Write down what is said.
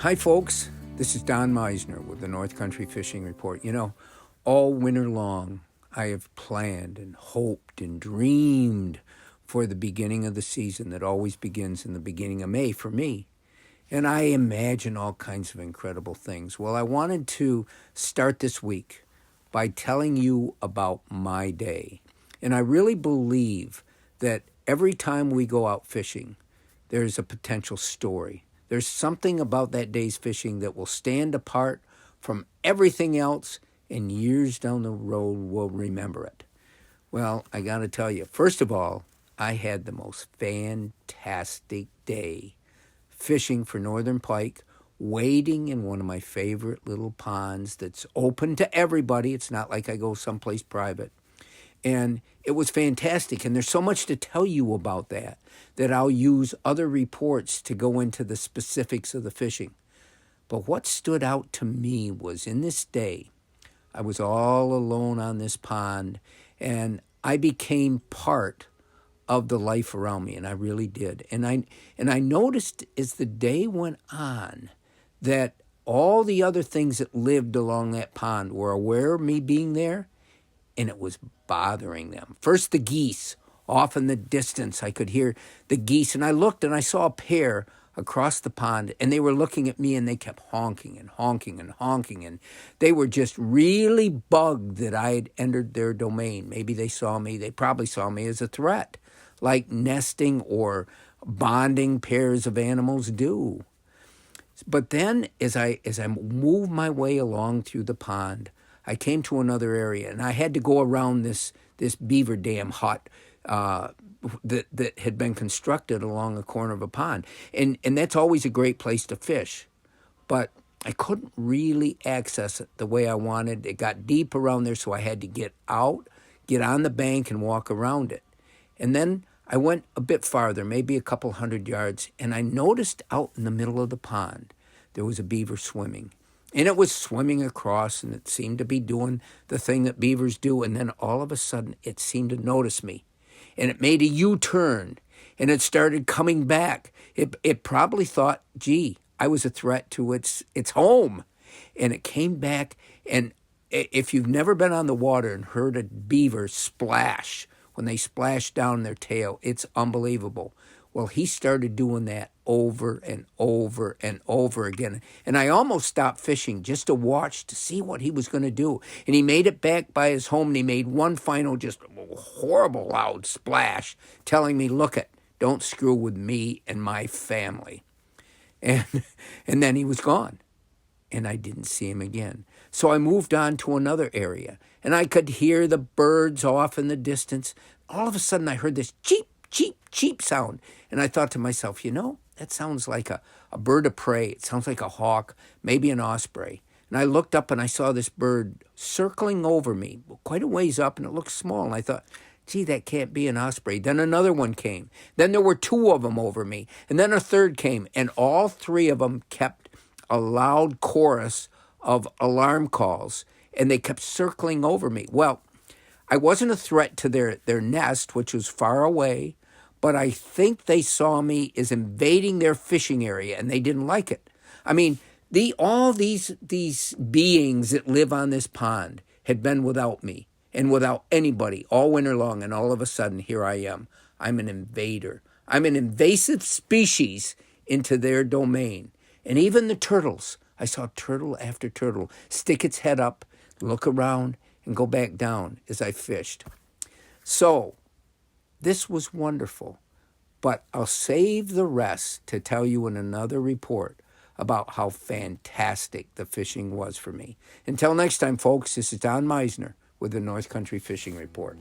Hi, folks. This is Don Meissner with the North Country Fishing Report. All winter long, I have planned and hoped and dreamed for the beginning of the season that always begins in the beginning of May for me. And I imagine all kinds of incredible things. Well, I wanted to start this week by telling you about my day. And I really believe that every time we go out fishing, there's a potential story. There's something about that day's fishing that will stand apart from everything else, and years down the road we'll remember it. Well, I got to tell you, first of all, I had the most fantastic day fishing for northern pike, wading in one of my favorite little ponds that's open to everybody. It's not like I go someplace private. And it was fantastic. And there's so much to tell you about that I'll use other reports to go into the specifics of the fishing. But what stood out to me was in this day, I was all alone on this pond, and I became part of the life around me, and I really did. And I noticed as the day went on that all the other things that lived along that pond were aware of me being there, and it was bothering them. First, the geese. Off in the distance, I could hear the geese, and I looked and I saw a pair across the pond, and they were looking at me, and they kept honking and honking and honking, and they were just really bugged that I had entered their domain. Maybe they probably saw me as a threat, like nesting or bonding pairs of animals do. But then, as I moved my way along through the pond, I came to another area, and I had to go around this beaver dam hut that had been constructed along the corner of a pond. And that's always a great place to fish. But I couldn't really access it the way I wanted. It got deep around there, so I had to get out, get on the bank, and walk around it. And then I went a bit farther, maybe a couple 100 yards, and I noticed out in the middle of the pond there was a beaver swimming. And it was swimming across, and it seemed to be doing the thing that beavers do. And then all of a sudden, it seemed to notice me. And it made a U-turn, and it started coming back. It probably thought, gee, I was a threat to its home. And it came back, and if you've never been on the water and heard a beaver splash, when they splash down their tail, it's unbelievable. Well, he started doing that over and over and over again. And I almost stopped fishing just to watch to see what he was going to do. And he made it back by his home, and he made one final just horrible loud splash, telling me, look it, don't screw with me and my family. And then he was gone, and I didn't see him again. So I moved on to another area, and I could hear the birds off in the distance. All of a sudden, I heard this cheep, cheep, cheep sound. And I thought to myself, that sounds like a bird of prey. It sounds like a hawk, maybe an osprey. And I looked up and I saw this bird circling over me, quite a ways up, and it looked small. And I thought, gee, that can't be an osprey. Then another one came. Then there were two of them over me. And then a third came. And all three of them kept a loud chorus of alarm calls. And they kept circling over me. Well, I wasn't a threat to their nest, which was far away. But I think they saw me as invading their fishing area, and they didn't like it. I mean, all these beings that live on this pond had been without me and without anybody all winter long, and all of a sudden, here I am. I'm an invader. I'm an invasive species into their domain. And even the turtles, I saw turtle after turtle stick its head up, look around, and go back down as I fished. So, this was wonderful, but I'll save the rest to tell you in another report about how fantastic the fishing was for me. Until next time, folks, this is Don Meissner with the North Country Fishing Report.